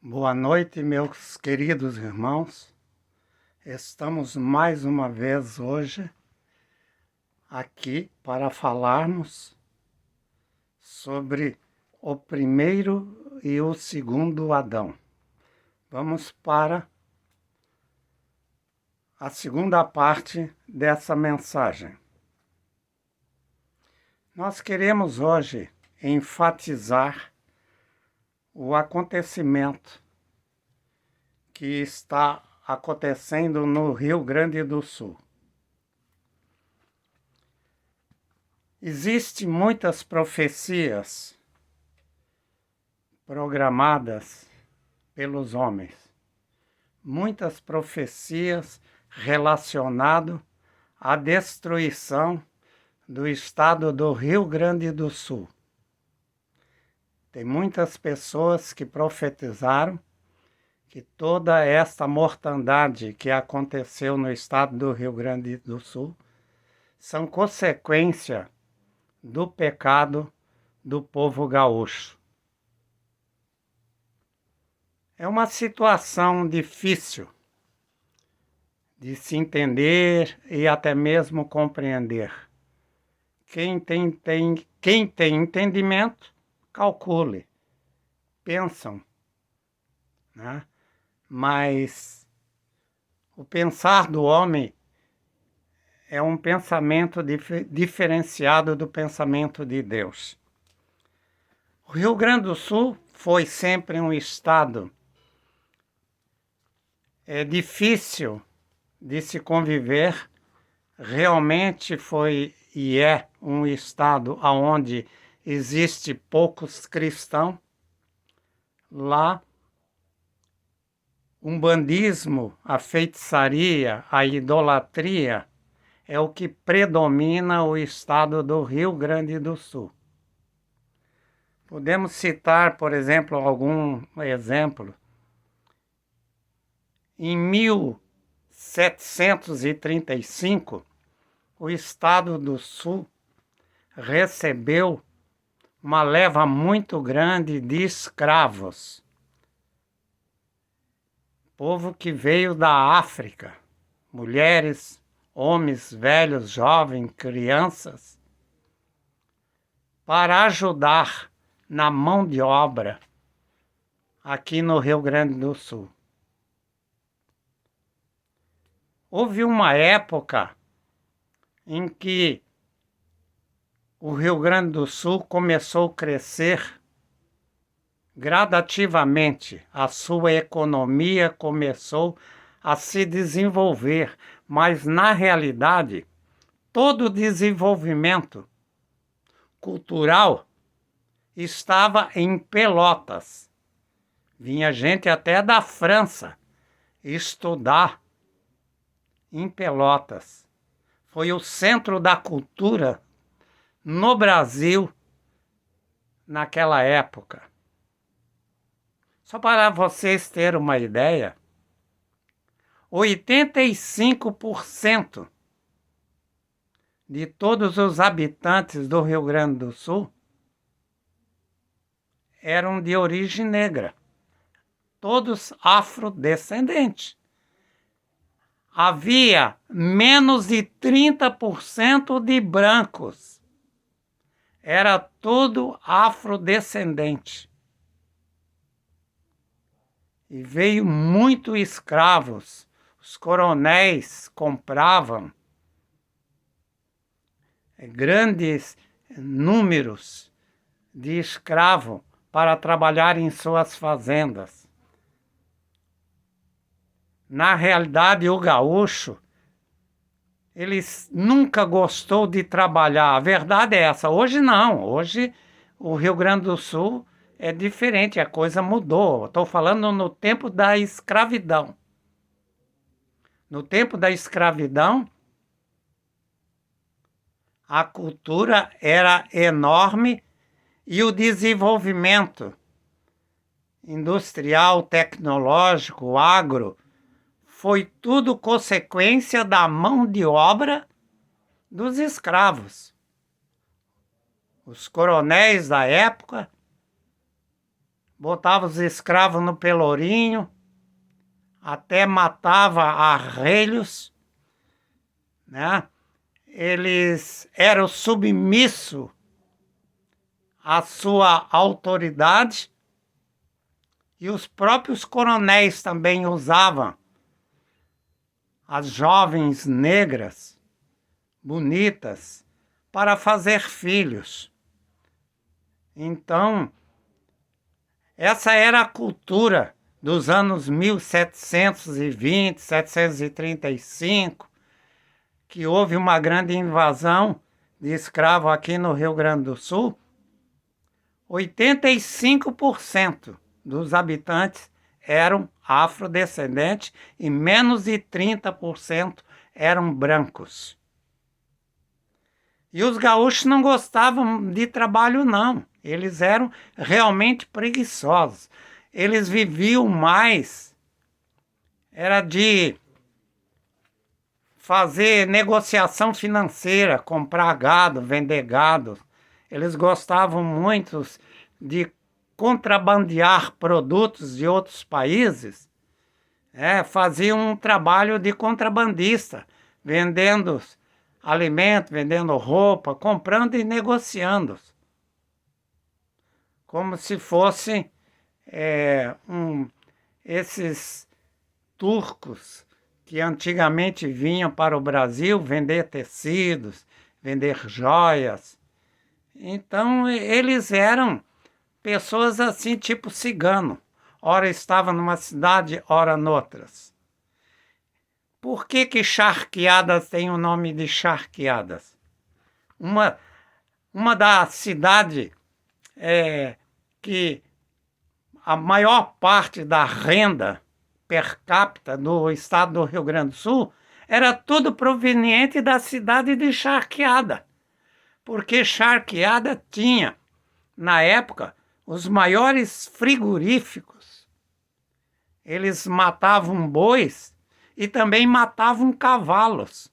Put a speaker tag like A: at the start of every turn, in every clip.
A: Boa noite, meus queridos irmãos. Estamos mais uma vez hoje aqui para falarmos sobre o primeiro e o segundo Adão. Vamos para a segunda parte dessa mensagem. Nós queremos hoje enfatizar o acontecimento que está acontecendo no Rio Grande do Sul. Existem muitas profecias programadas pelos homens, muitas profecias relacionadas à destruição do estado do Rio Grande do Sul. Tem muitas pessoas que profetizaram que toda esta mortandade que aconteceu no estado do Rio Grande do Sul são consequência do pecado do povo gaúcho. É uma situação difícil de se entender e até mesmo compreender. Quem tem entendimento, calcule, pensam, né? Mas o pensar do homem é um pensamento diferenciado do pensamento de Deus. O Rio Grande do Sul foi sempre um estado difícil de se conviver. Realmente foi e é um estado onde existe poucos cristãos. Lá, o umbandismo, a feitiçaria, a idolatria é o que predomina o estado do Rio Grande do Sul. Podemos citar, por exemplo, algum exemplo. Em 1735, o estado do Sul recebeu uma leva muito grande de escravos. Povo que veio da África, mulheres, homens, velhos, jovens, crianças, para ajudar na mão de obra aqui no Rio Grande do Sul. Houve uma época em que o Rio Grande do Sul começou a crescer gradativamente, a sua economia começou a se desenvolver, mas na realidade, todo o desenvolvimento cultural estava em Pelotas. Vinha gente até da França estudar em Pelotas. Foi o centro da cultura no Brasil naquela época. Só para vocês terem uma ideia, 85% de todos os habitantes do Rio Grande do Sul eram de origem negra, todos afrodescendentes. Havia menos de 30% de brancos, era tudo afrodescendente. E veio muito escravos. Os coronéis compravam grandes números de escravos para trabalhar em suas fazendas. Na realidade, o gaúcho, ele nunca gostou de trabalhar. A verdade é essa. Hoje não. Hoje o Rio Grande do Sul é diferente, a coisa mudou. Estou falando no tempo da escravidão. No tempo da escravidão, a cultura era enorme e o desenvolvimento industrial, tecnológico, agro, foi tudo consequência da mão de obra dos escravos. Os coronéis da época botava os escravos no pelourinho, até matava arrelhos, né? Eles eram submissos à sua autoridade, e os próprios coronéis também usavam as jovens negras, bonitas, para fazer filhos. Então, essa era a cultura dos anos 1720, 735, que houve uma grande invasão de escravos aqui no Rio Grande do Sul. 85% dos habitantes eram afrodescendentes e menos de 30% eram brancos. E os gaúchos não gostavam de trabalho, não. Eles eram realmente preguiçosos. Eles viviam mais, era de fazer negociação financeira, comprar gado, vender gado. Eles gostavam muito de contrabandear produtos de outros países. Faziam um trabalho de contrabandista, vendendo alimento, vendendo roupa, comprando e negociando. Como se fossem esses turcos que antigamente vinham para o Brasil vender tecidos, vender joias. Então, eles eram pessoas assim, tipo cigano. Ora estava numa cidade, ora noutras. Por que Charqueadas tem o nome de Charqueadas? Uma da cidade que a maior parte da renda per capita do estado do Rio Grande do Sul era tudo proveniente da cidade de Charqueada. Porque Charqueada tinha, na época, os maiores frigoríficos. Eles matavam bois e também matavam cavalos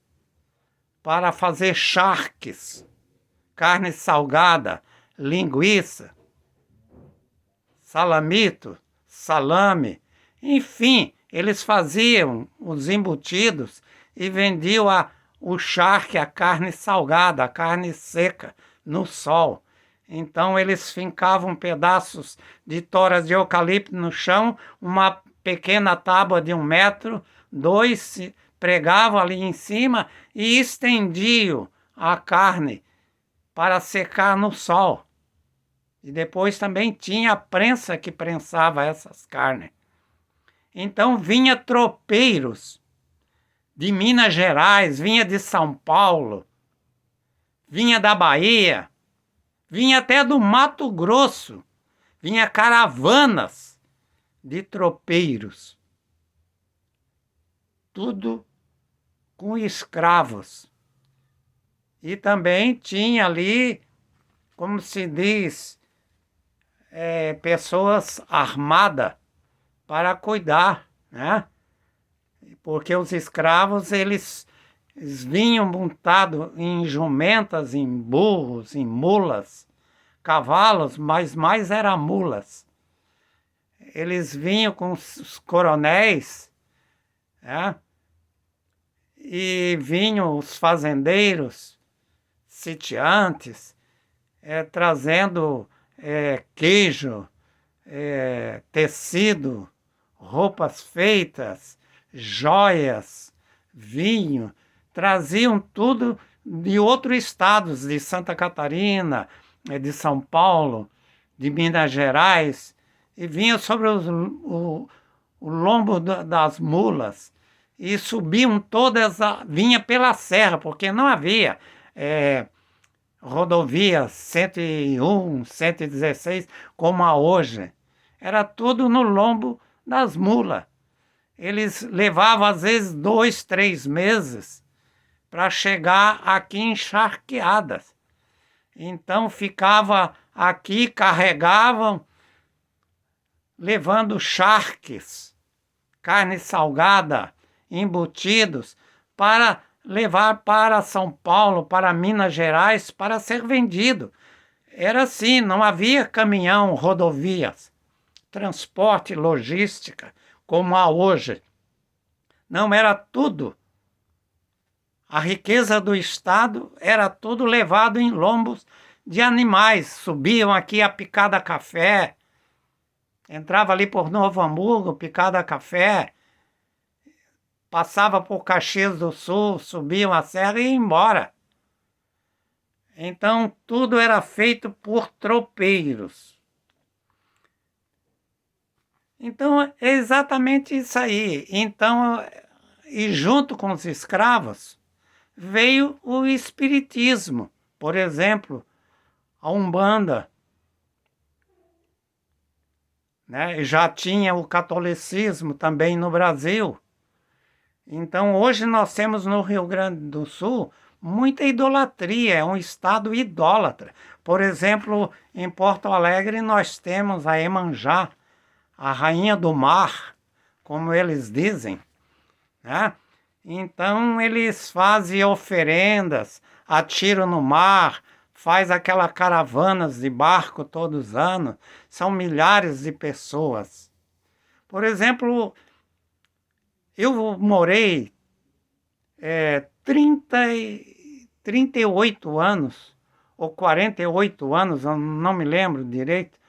A: para fazer charques, carne salgada, linguiça, salamito, salame. Enfim, eles faziam os embutidos e vendiam o charque, a carne salgada, a carne seca, no sol. Então eles fincavam pedaços de toras de eucalipto no chão, uma pequena tábua de 1 metro, 2, pregavam ali em cima e estendiam a carne para secar no sol. E depois também tinha a prensa que prensava essas carnes. Então vinha tropeiros de Minas Gerais, vinha de São Paulo, vinha da Bahia, vinha até do Mato Grosso, vinha caravanas de tropeiros. Tudo com escravos. E também tinha ali, como se diz, pessoas armadas para cuidar, né? Porque os escravos, eles vinham montados em jumentas, em burros, em mulas, cavalos, mas mais eram mulas. Eles vinham com os coronéis, né? E vinham os fazendeiros, sitiantes, trazendo queijo, tecido, roupas feitas, joias, vinho, traziam tudo de outros estados, de Santa Catarina, de São Paulo, de Minas Gerais, e vinha sobre o lombo das mulas, e subiam todas, vinha pela serra, porque não havia rodovias 101, 116, como há hoje. Era tudo no lombo das mulas. Eles levavam, às vezes, 2, 3 meses para chegar aqui em Charqueadas. Então, ficava aqui, carregavam, levando charques, carne salgada, embutidos, para levar para São Paulo, para Minas Gerais, para ser vendido. Era assim, não havia caminhão, rodovias. transporte, logística, como há hoje. Não, era tudo. A riqueza do Estado era tudo levado em lombos de animais. Subiam aqui a Picada Café, entrava ali por Novo Hamburgo, Picada Café, passava por Caxias do Sul, subiam a serra e ia embora. Então, tudo era feito por tropeiros. Então, é exatamente isso aí. Então, e junto com os escravos, veio o espiritismo. Por exemplo, a Umbanda, né? Já tinha o catolicismo também no Brasil. Então, hoje nós temos no Rio Grande do Sul muita idolatria, é um estado idólatra. Por exemplo, em Porto Alegre nós temos a Iemanjá, a rainha do mar, como eles dizem, né? Então eles fazem oferendas, atiram no mar, faz aquelas caravanas de barco todos os anos, são milhares de pessoas. Por exemplo, eu morei 38 anos, ou 48 anos, eu não me lembro direito,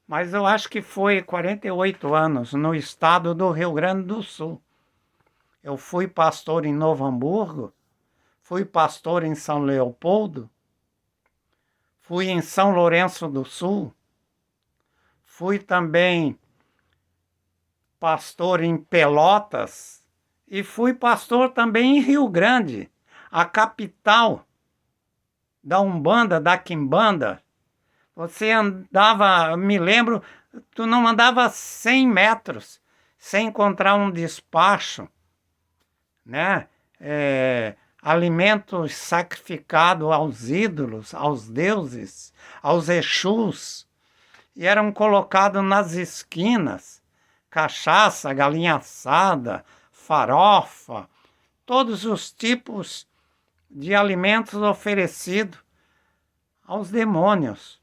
A: mas eu acho que foi 48 anos no estado do Rio Grande do Sul. Eu fui pastor em Novo Hamburgo, fui pastor em São Leopoldo, fui em São Lourenço do Sul, fui também pastor em Pelotas e fui pastor também em Rio Grande, a capital da Umbanda, da Quimbanda. Você andava, me lembro, tu não andava 100 metros sem encontrar um despacho, né? Alimentos sacrificados aos ídolos, aos deuses, aos Exus, e eram colocados nas esquinas, cachaça, galinha assada, farofa, todos os tipos de alimentos oferecidos aos demônios.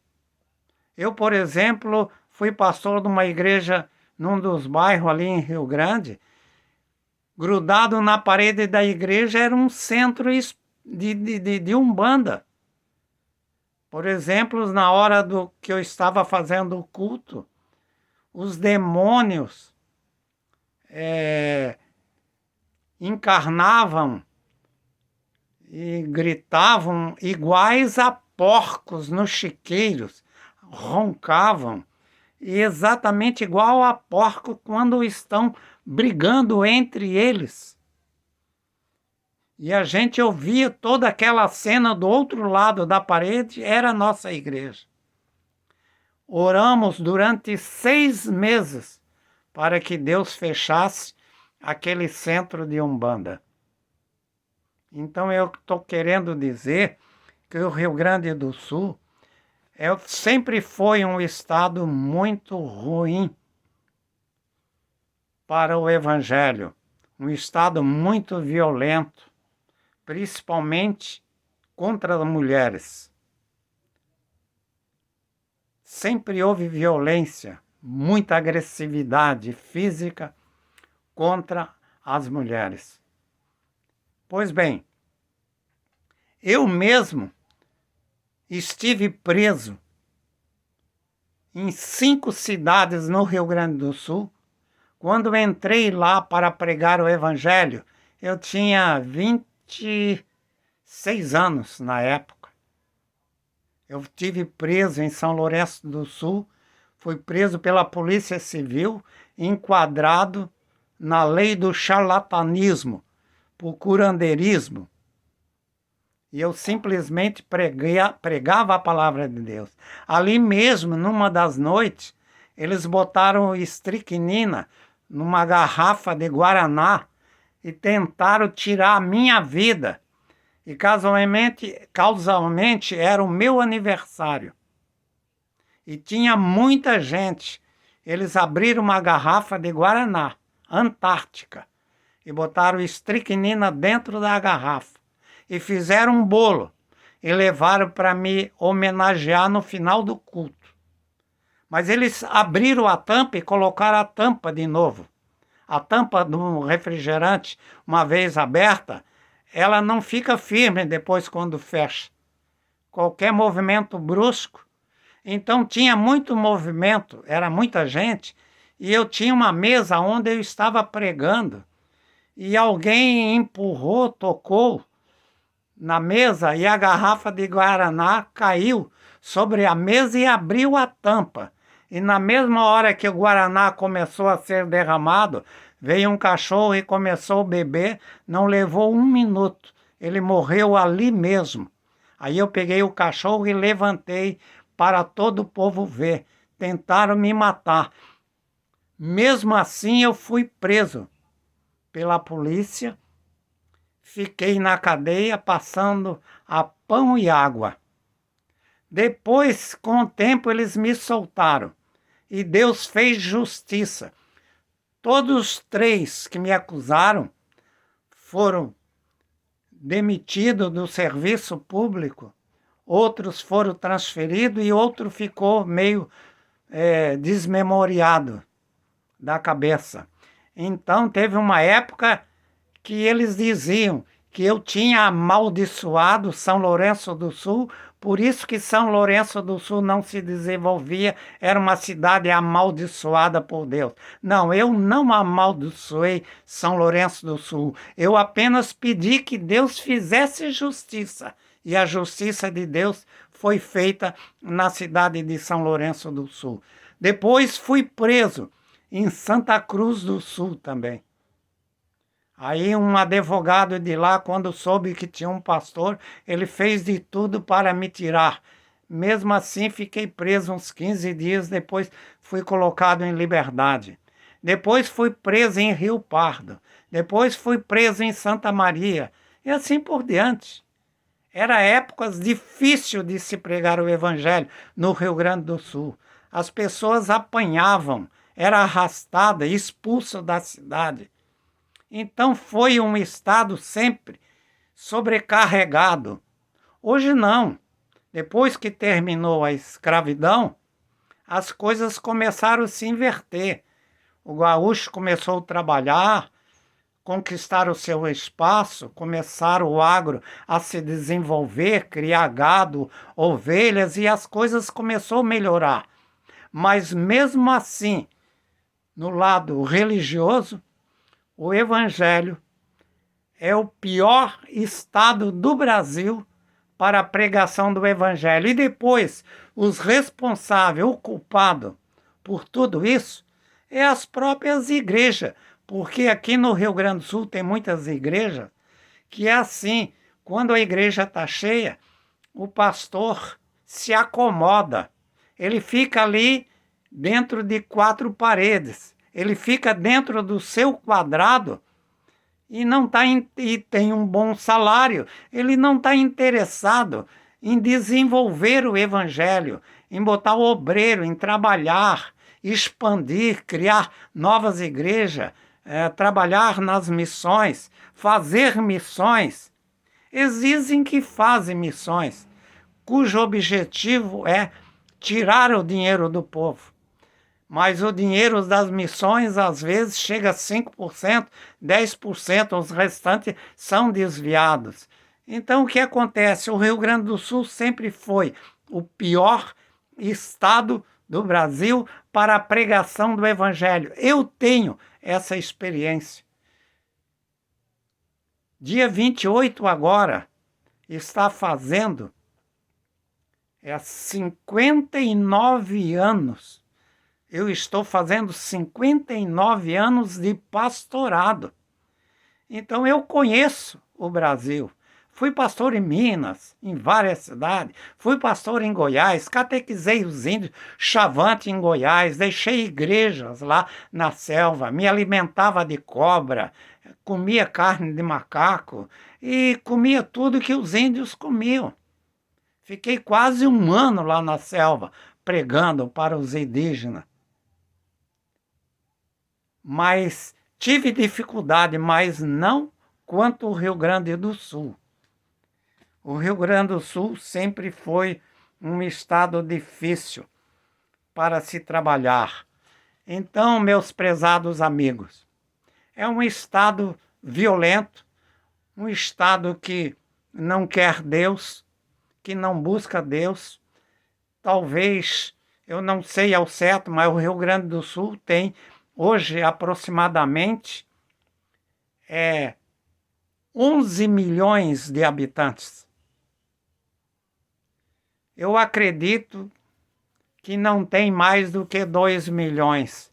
A: Eu, por exemplo, fui pastor de uma igreja num dos bairros ali em Rio Grande. Grudado na parede da igreja era um centro de Umbanda. Por exemplo, na hora do que eu estava fazendo o culto, os demônios encarnavam e gritavam iguais a porcos nos chiqueiros, roncavam, e exatamente igual a porco quando estão brigando entre eles. E a gente ouvia toda aquela cena do outro lado da parede, era a nossa igreja. Oramos durante 6 meses para que Deus fechasse aquele centro de Umbanda. Então eu estou querendo dizer que o Rio Grande do Sul sempre foi um estado muito ruim para o Evangelho, um estado muito violento, principalmente contra as mulheres. Sempre houve violência, muita agressividade física contra as mulheres. Pois bem, eu mesmo estive preso em 5 cidades no Rio Grande do Sul. Quando entrei lá para pregar o Evangelho, eu tinha 26 anos na época. Eu estive preso em São Lourenço do Sul, fui preso pela Polícia Civil, enquadrado na lei do charlatanismo, por curandeirismo. E eu simplesmente pregava a palavra de Deus. Ali mesmo, numa das noites, eles botaram estricnina numa garrafa de guaraná e tentaram tirar a minha vida. E causalmente era o meu aniversário. E tinha muita gente. Eles abriram uma garrafa de guaraná, Antártica, e botaram estricnina dentro da garrafa. E fizeram um bolo e levaram para me homenagear no final do culto. Mas eles abriram a tampa e colocaram a tampa de novo. A tampa do refrigerante, uma vez aberta, ela não fica firme depois quando fecha. Qualquer movimento brusco. Então tinha muito movimento, era muita gente, e eu tinha uma mesa onde eu estava pregando. E alguém empurrou, tocou na mesa e a garrafa de guaraná caiu sobre a mesa e abriu a tampa. E na mesma hora que o guaraná começou a ser derramado, veio um cachorro e começou a beber, não levou 1 minuto. Ele morreu ali mesmo. Aí eu peguei o cachorro e levantei para todo o povo ver. Tentaram me matar. Mesmo assim eu fui preso pela polícia. Fiquei na cadeia passando a pão e água. Depois, com o tempo, eles me soltaram. E Deus fez justiça. Todos os 3 que me acusaram foram demitidos do serviço público. Outros foram transferidos e outro ficou meio desmemoriado da cabeça. Então, teve uma época que eles diziam que eu tinha amaldiçoado São Lourenço do Sul, por isso que São Lourenço do Sul não se desenvolvia, era uma cidade amaldiçoada por Deus. Não, eu não amaldiçoei São Lourenço do Sul, eu apenas pedi que Deus fizesse justiça, e a justiça de Deus foi feita na cidade de São Lourenço do Sul. Depois fui preso em Santa Cruz do Sul também. Aí um advogado de lá, quando soube que tinha um pastor, ele fez de tudo para me tirar. Mesmo assim, fiquei preso uns 15 dias, depois fui colocado em liberdade. Depois fui preso em Rio Pardo. Depois fui preso em Santa Maria. E assim por diante. Era épocas difíceis de se pregar o evangelho no Rio Grande do Sul. As pessoas apanhavam, era arrastada, expulsa da cidade. Então foi um estado sempre sobrecarregado. Hoje não. Depois que terminou a escravidão, as coisas começaram a se inverter. O gaúcho começou a trabalhar, conquistar o seu espaço, começaram o agro a se desenvolver, criar gado, ovelhas, e as coisas começaram a melhorar. Mas mesmo assim, no lado religioso, o evangelho é o pior estado do Brasil para a pregação do evangelho. E depois, os responsáveis, o culpado por tudo isso, é as próprias igrejas. Porque aqui no Rio Grande do Sul tem muitas igrejas que é assim, quando a igreja está cheia, o pastor se acomoda. Ele fica ali dentro de 4 paredes. Ele fica dentro do seu quadrado e não tá e tem um bom salário. Ele não está interessado em desenvolver o evangelho, em botar o obreiro, em trabalhar, expandir, criar novas igrejas, trabalhar nas missões, fazer missões. Existem que fazem missões, cujo objetivo é tirar o dinheiro do povo. Mas o dinheiro das missões, às vezes, chega a 5%, 10%, os restantes são desviados. Então, o que acontece? O Rio Grande do Sul sempre foi o pior estado do Brasil para a pregação do evangelho. Eu tenho essa experiência. Dia 28 agora, está fazendo 59 anos. Eu estou fazendo 59 anos de pastorado. Então eu conheço o Brasil. Fui pastor em Minas, em várias cidades. Fui pastor em Goiás, catequizei os índios, Chavante em Goiás, deixei igrejas lá na selva, me alimentava de cobra, comia carne de macaco e comia tudo que os índios comiam. Fiquei quase 1 ano lá na selva, pregando para os indígenas. Mas tive dificuldade, mas não quanto o Rio Grande do Sul. O Rio Grande do Sul sempre foi um estado difícil para se trabalhar. Então, meus prezados amigos, é um estado violento, um estado que não quer Deus, que não busca Deus. Talvez, eu não sei ao certo, mas o Rio Grande do Sul tem hoje aproximadamente 11 milhões de habitantes. Eu acredito que não tem mais do que 2 milhões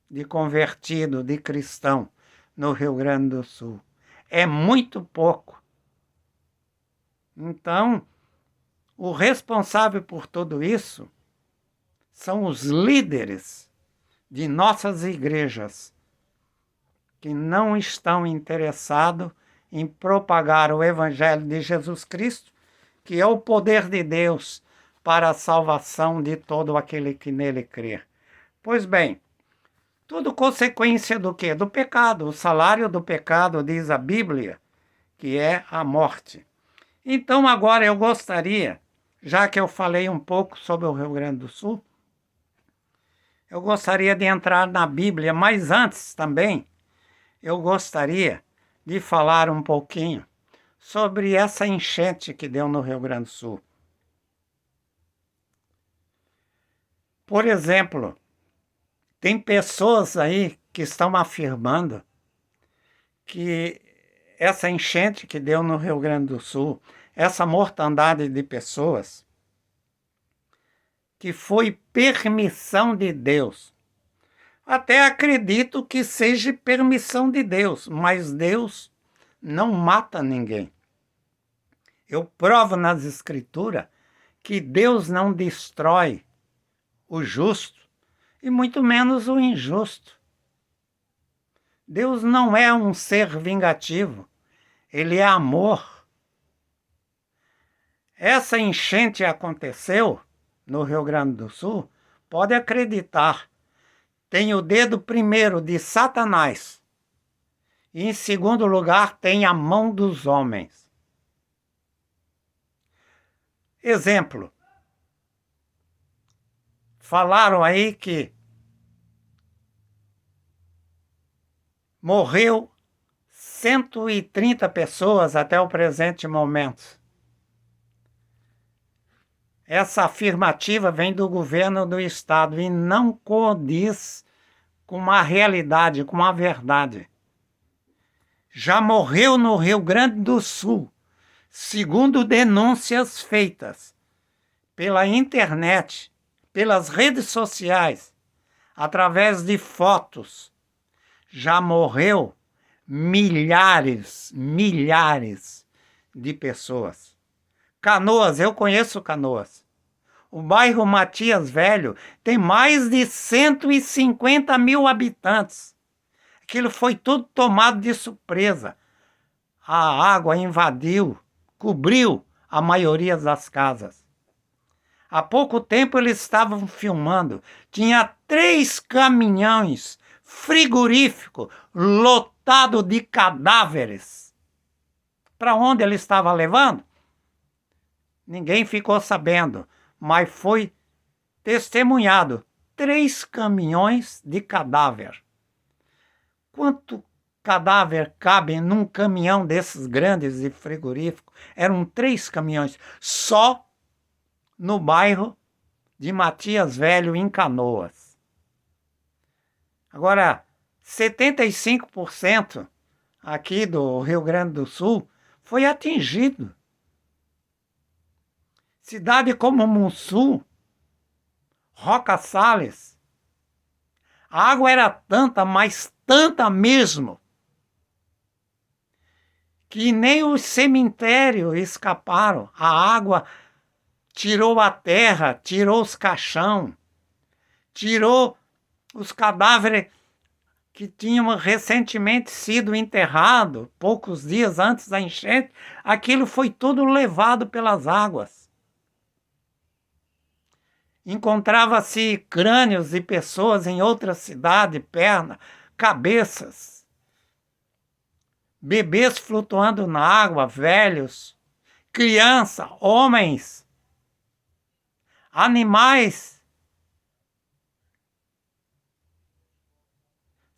A: de convertidos, de cristão, no Rio Grande do Sul. É muito pouco. Então, o responsável por tudo isso são os líderes de nossas igrejas, que não estão interessados em propagar o Evangelho de Jesus Cristo, que é o poder de Deus para a salvação de todo aquele que nele crê. Pois bem, tudo consequência do quê? Do pecado. O salário do pecado, diz a Bíblia, que é a morte. Então agora eu gostaria, já que eu falei um pouco sobre o Rio Grande do Sul, eu gostaria de entrar na Bíblia, mas antes também eu gostaria de falar um pouquinho sobre essa enchente que deu no Rio Grande do Sul. Por exemplo, tem pessoas aí que estão afirmando que essa enchente que deu no Rio Grande do Sul, essa mortandade de pessoas, que foi permissão de Deus. Até acredito que seja permissão de Deus, mas Deus não mata ninguém. Eu provo nas Escrituras que Deus não destrói o justo e muito menos o injusto. Deus não é um ser vingativo, ele é amor. Essa enchente aconteceu no Rio Grande do Sul, pode acreditar, tem o dedo primeiro de Satanás e em segundo lugar tem a mão dos homens. Exemplo, falaram aí que morreu 130 pessoas até o presente momento. Essa afirmativa vem do governo do estado e não condiz com a realidade, com a verdade. Já morreu no Rio Grande do Sul, segundo denúncias feitas pela internet, pelas redes sociais, através de fotos, já morreu milhares de pessoas. Canoas, eu conheço Canoas. O bairro Matias Velho tem mais de 150 mil habitantes. Aquilo foi tudo tomado de surpresa. A água invadiu, cobriu a maioria das casas. Há pouco tempo eles estavam filmando. Tinha 3 caminhões frigoríficos lotados de cadáveres. Para onde ele estava levando? Ninguém ficou sabendo, mas foi testemunhado. 3 caminhões de cadáver. Quanto cadáver cabe num caminhão desses grandes de frigorífico? Eram 3 caminhões, só no bairro de Matias Velho, em Canoas. Agora, 75% aqui do Rio Grande do Sul foi atingido. Cidade como Mussum, Roca Sales, a água era tanta, mas tanta mesmo, que nem os cemitérios escaparam. A água tirou a terra, tirou os caixão, tirou os cadáveres que tinham recentemente sido enterrados, poucos dias antes da enchente. Aquilo foi tudo levado pelas águas. Encontrava-se crânios de pessoas em outra cidade, pernas, cabeças, bebês flutuando na água, velhos, crianças, homens, animais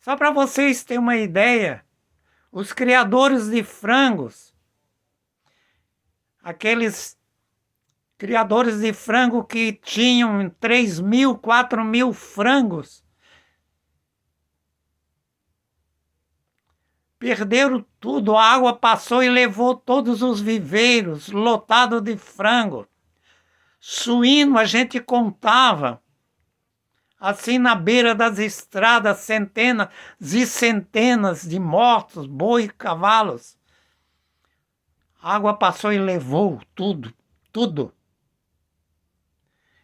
A: Só para vocês terem uma ideia, os criadores de frangos, aqueles criadores de frango que tinham 3.000, 4.000 frangos, perderam tudo, a água passou e levou todos os viveiros lotados de frango. Suíno a gente contava, assim na beira das estradas, centenas e centenas de mortos, boi e cavalos. A água passou e levou tudo, tudo.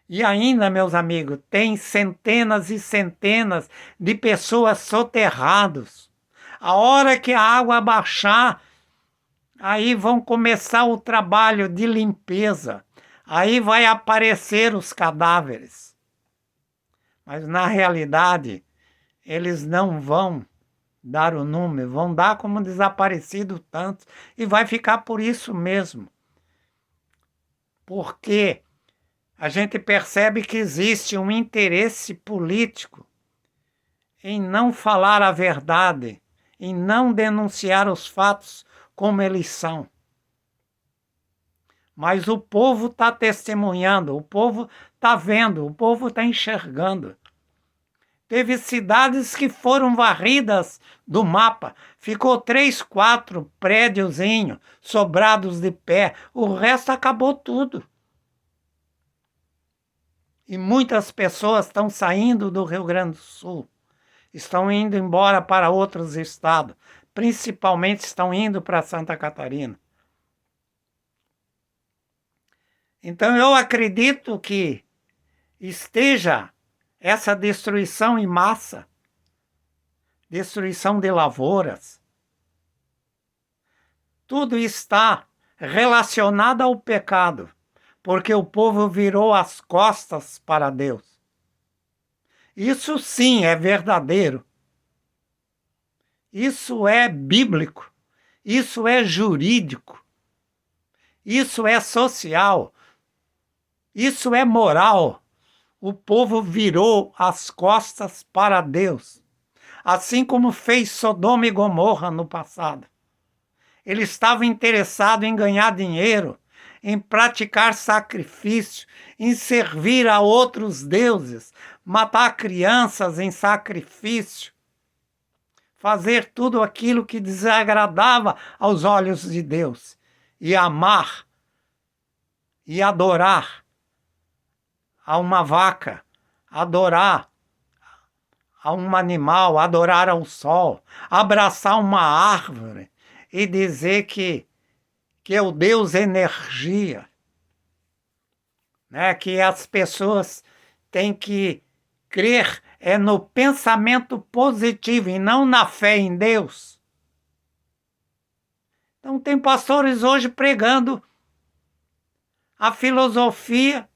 A: E ainda, meus amigos, tem centenas e centenas de pessoas soterradas. A hora que a água baixar, aí vão começar o trabalho de limpeza. Aí vai aparecer os cadáveres. Mas na realidade, eles não vão dar o número, vão dar como desaparecido tantos. E vai ficar por isso mesmo. Porque a gente percebe que existe um interesse político em não falar a verdade, em não denunciar os fatos como eles são. Mas o povo está testemunhando, o povo está vendo, o povo está enxergando. Teve cidades que foram varridas do mapa. Ficou 3, 4 prédiozinhos sobrados de pé. O resto acabou tudo. E muitas pessoas estão saindo do Rio Grande do Sul. Estão indo embora para outros estados. Principalmente estão indo para Santa Catarina. Então eu acredito que esteja essa destruição em massa, destruição de lavouras, tudo está relacionado ao pecado, porque o povo virou as costas para Deus. Isso sim é verdadeiro. Isso é bíblico. Isso é jurídico. Isso é social. Isso é moral. O povo virou as costas para Deus, assim como fez Sodoma e Gomorra no passado. Ele estava interessado em ganhar dinheiro, em praticar sacrifício, em servir a outros deuses, matar crianças em sacrifício, fazer tudo aquilo que desagradava aos olhos de Deus, e amar e adorar a uma vaca, adorar a um animal, adorar ao sol, abraçar uma árvore e dizer que é o Deus energia, né? Que as pessoas têm que crer no pensamento positivo e não na fé em Deus. Então tem pastores hoje pregando a filosofia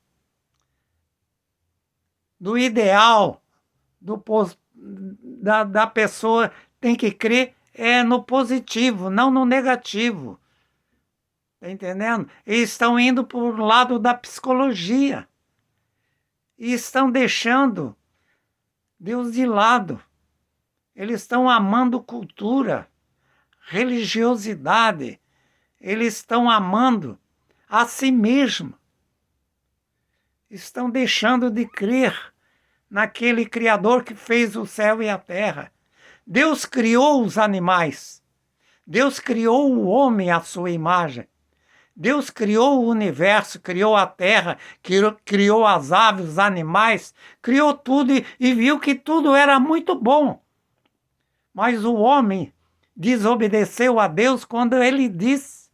A: do ideal, da pessoa tem que crer no positivo, não no negativo. Está entendendo? E estão indo para o lado da psicologia. E estão deixando Deus de lado. Eles estão amando cultura, religiosidade. Eles estão amando a si mesmo. Estão deixando de crer naquele Criador que fez o céu e a terra. Deus criou os animais. Deus criou o homem à sua imagem. Deus criou o universo, criou a terra, criou as aves, os animais, criou tudo e viu que tudo era muito bom. Mas o homem desobedeceu a Deus quando ele disse: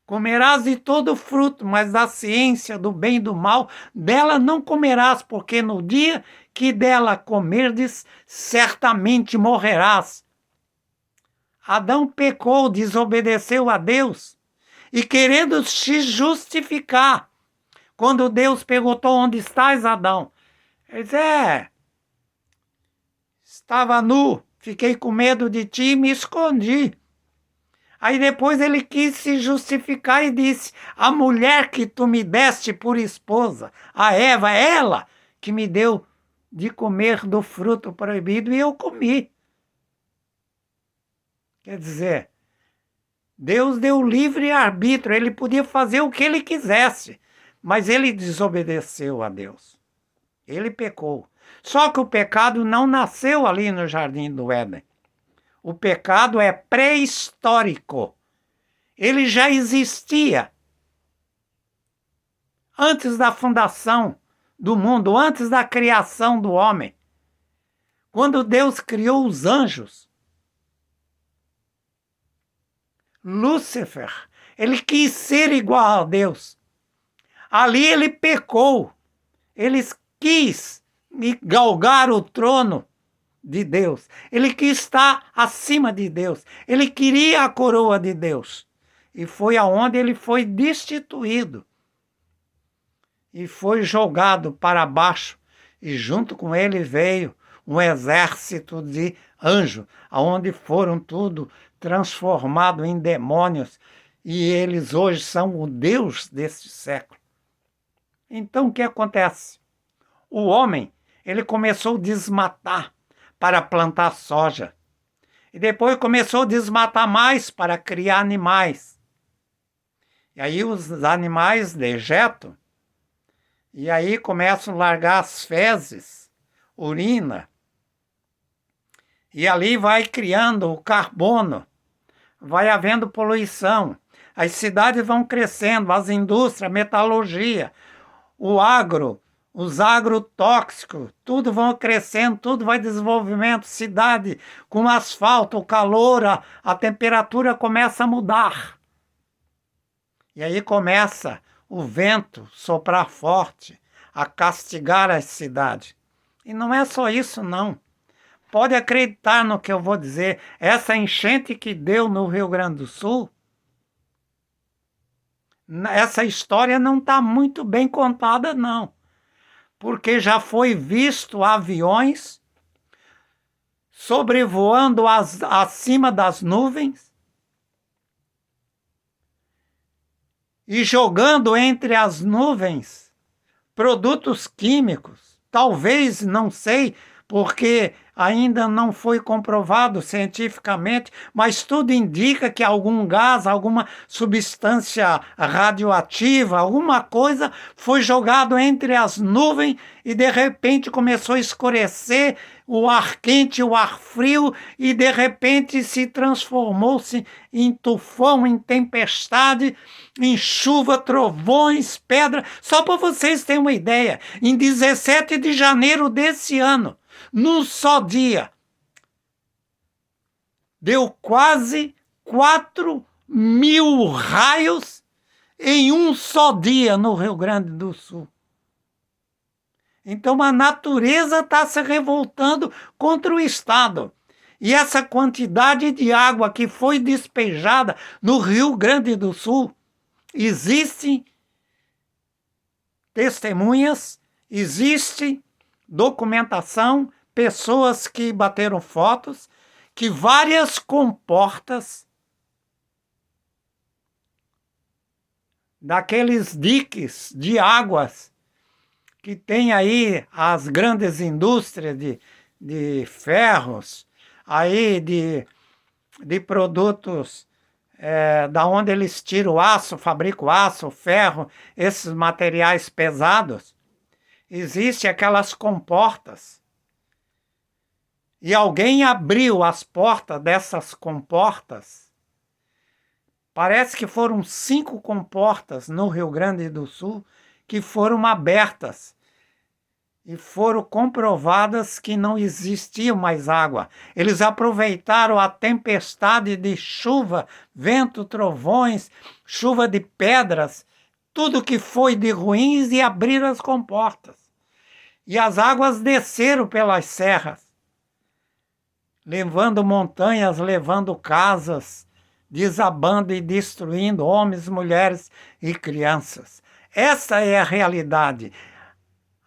A: comerás de todo fruto, mas da ciência do bem e do mal, dela não comerás, porque no dia que dela comerdes, certamente morrerás. Adão pecou, desobedeceu a Deus, e querendo se justificar, quando Deus perguntou: onde estás, Adão? Ele disse: estava nu, fiquei com medo de ti e me escondi. Aí depois ele quis se justificar e disse: a mulher que tu me deste por esposa, a Eva, ela que me deu de comer do fruto proibido e eu comi. Quer dizer, Deus deu livre arbítrio, ele podia fazer o que ele quisesse, mas ele desobedeceu a Deus. Ele pecou. Só que o pecado não nasceu ali no Jardim do Éden. O pecado é pré-histórico. Ele já existia antes da fundação do mundo, antes da criação do homem. Quando Deus criou os anjos, Lúcifer, ele quis ser igual a Deus. Ali ele pecou. Ele quis galgar o trono de Deus. Ele quis estar acima de Deus. Ele queria a coroa de Deus. E foi aonde ele foi destituído. E foi jogado para baixo. E junto com ele veio um exército de anjos, aonde foram tudo transformados em demônios. E eles hoje são o Deus deste século. Então o que acontece? O homem, ele começou a desmatar para plantar soja. E depois começou a desmatar mais para criar animais. E aí os animais dejetam. E aí começam a largar as fezes, urina. E ali vai criando o carbono. Vai havendo poluição. As cidades vão crescendo, as indústrias, a metalurgia, o agro, os agrotóxicos, tudo vão crescendo, tudo vai desenvolvimento, cidade com asfalto, o calor, a temperatura começa a mudar. E aí começa o vento soprar forte, a castigar as cidades. E não é só isso, não. Pode acreditar no que eu vou dizer. Essa enchente que deu no Rio Grande do Sul, essa história não está muito bem contada, não. Porque já foi visto aviões sobrevoando acima das nuvens e jogando entre as nuvens produtos químicos. Talvez, não sei, porque ainda não foi comprovado cientificamente, mas tudo indica que algum gás, alguma substância radioativa, alguma coisa foi jogado entre as nuvens e de repente começou a escurecer, o ar quente, o ar frio, e de repente se transformou-se em tufão, em tempestade, em chuva, trovões, pedra. Só para vocês terem uma ideia, em 17 de janeiro desse ano, num só dia, deu quase 4.000 raios em um só dia no Rio Grande do Sul. Então a natureza está se revoltando contra o Estado. E essa quantidade de água que foi despejada no Rio Grande do Sul, existem testemunhas, existe documentação, pessoas que bateram fotos, que várias comportas daqueles diques de águas que tem aí as grandes indústrias de ferros, aí de produtos da onde eles tiram o aço, fabricam o aço, o ferro, esses materiais pesados. Existem aquelas comportas. E alguém abriu as portas dessas comportas. Parece que foram 5 comportas no Rio Grande do Sul que foram abertas e foram comprovadas que não existia mais água. Eles aproveitaram a tempestade de chuva, vento, trovões, chuva de pedras, tudo que foi de ruins, e abriram as comportas. E as águas desceram pelas serras, levando montanhas, levando casas, desabando e destruindo homens, mulheres e crianças. Essa é a realidade.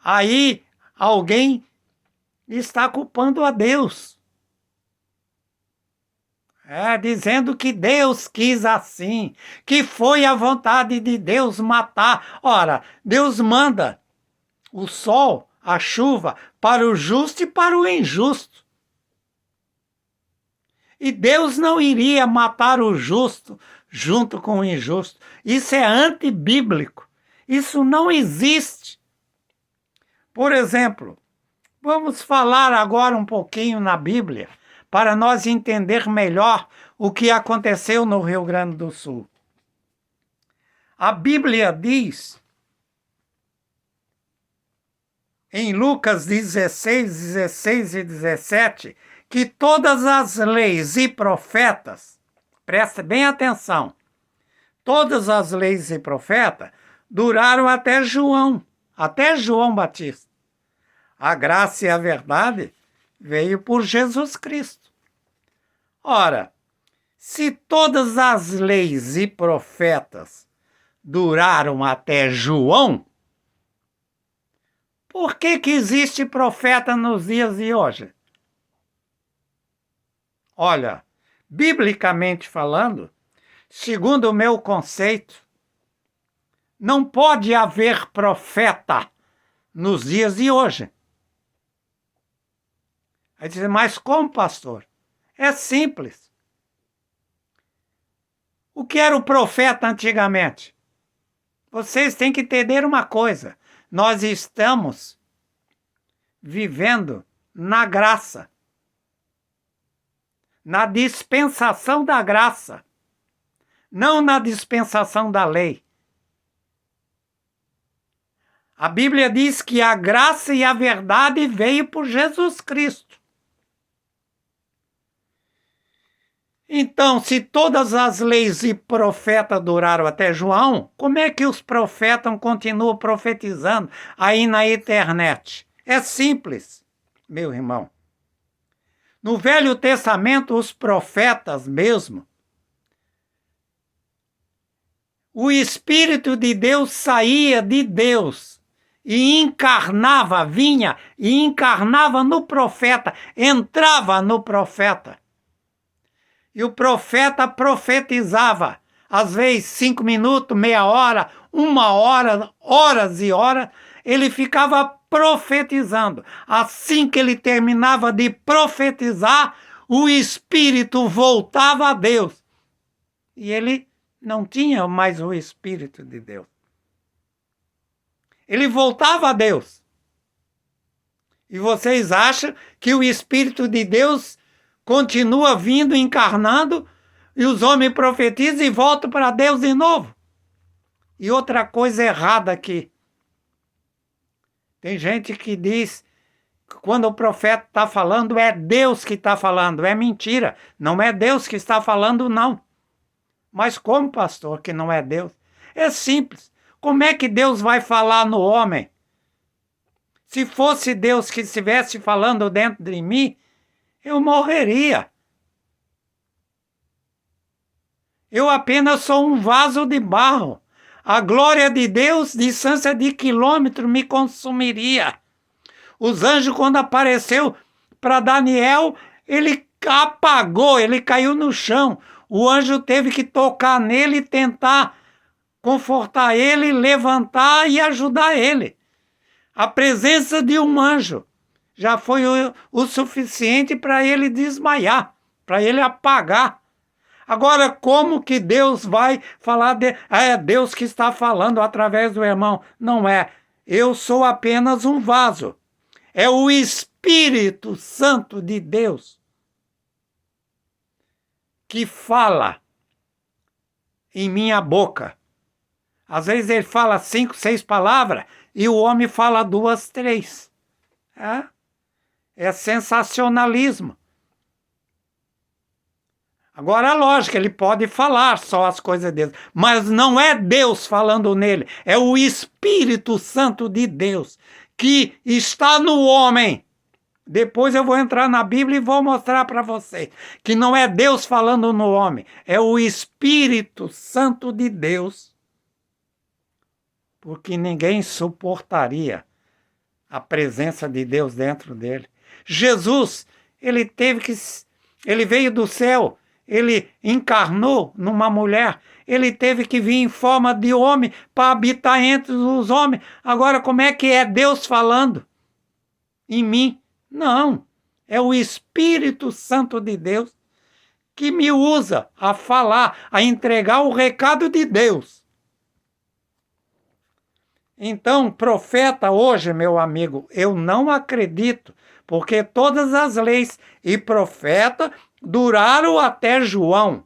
A: Aí alguém está culpando a Deus. Dizendo que Deus quis assim, que foi a vontade de Deus matar. Ora, Deus manda o sol, a chuva, para o justo e para o injusto. E Deus não iria matar o justo junto com o injusto. Isso é antibíblico. Isso não existe. Por exemplo, vamos falar agora um pouquinho na Bíblia para nós entender melhor o que aconteceu no Rio Grande do Sul. A Bíblia diz, em Lucas 16, 16 e 17, que todas as leis e profetas, presta bem atenção, todas as leis e profetas duraram até João Batista. A graça e a verdade veio por Jesus Cristo. Ora, se todas as leis e profetas duraram até João, por que existe profeta nos dias de hoje? Olha, biblicamente falando, segundo o meu conceito, não pode haver profeta nos dias de hoje. Aí diz, mas como, pastor? É simples. O que era o profeta antigamente? Vocês têm que entender uma coisa. Nós estamos vivendo na graça, na dispensação da graça, não na dispensação da lei. A Bíblia diz que a graça e a verdade veio por Jesus Cristo. Então, se todas as leis e profetas duraram até João, como é que os profetas continuam profetizando aí na internet? É simples, meu irmão. No Velho Testamento, os profetas mesmo, o Espírito de Deus saía de Deus e encarnava, vinha e encarnava no profeta, entrava no profeta. E o profeta profetizava, às vezes 5 minutos, meia hora, 1 hora, horas e horas, ele ficava profetizando. Assim que ele terminava de profetizar, o Espírito voltava a Deus. E ele não tinha mais o Espírito de Deus. Ele voltava a Deus. E vocês acham que o Espírito de Deus continua vindo, encarnando, e os homens profetizam e voltam para Deus de novo? E outra coisa errada aqui. Tem gente que diz que quando o profeta está falando, é Deus que está falando. É mentira. Não é Deus que está falando, não. Mas como, pastor, que não é Deus? É simples. Como é que Deus vai falar no homem? Se fosse Deus que estivesse falando dentro de mim, eu morreria. Eu apenas sou um vaso de barro. A glória de Deus, distância de quilômetro, me consumiria. Os anjos, quando apareceu para Daniel, ele apagou, ele caiu no chão. O anjo teve que tocar nele e tentar confortar ele, levantar e ajudar ele. A presença de um anjo já foi o suficiente para ele desmaiar, para ele apagar. Agora, como que Deus vai falar é Deus que está falando através do irmão? Não é. Eu sou apenas um vaso. É o Espírito Santo de Deus que fala em minha boca. Às vezes ele fala 5, 6 palavras e o homem fala 2, 3. É sensacionalismo. Agora, lógico, ele pode falar só as coisas de Deus, mas não é Deus falando nele, é o Espírito Santo de Deus que está no homem. Depois eu vou entrar na Bíblia e vou mostrar para vocês que não é Deus falando no homem, é o Espírito Santo de Deus, porque ninguém suportaria a presença de Deus dentro dele. Jesus, ele veio do céu, ele encarnou numa mulher, ele teve que vir em forma de homem para habitar entre os homens. Agora, como é que é Deus falando em mim? Não, é o Espírito Santo de Deus que me usa a falar, a entregar o recado de Deus. Então, profeta hoje, meu amigo, eu não acredito, porque todas as leis e profeta duraram até João.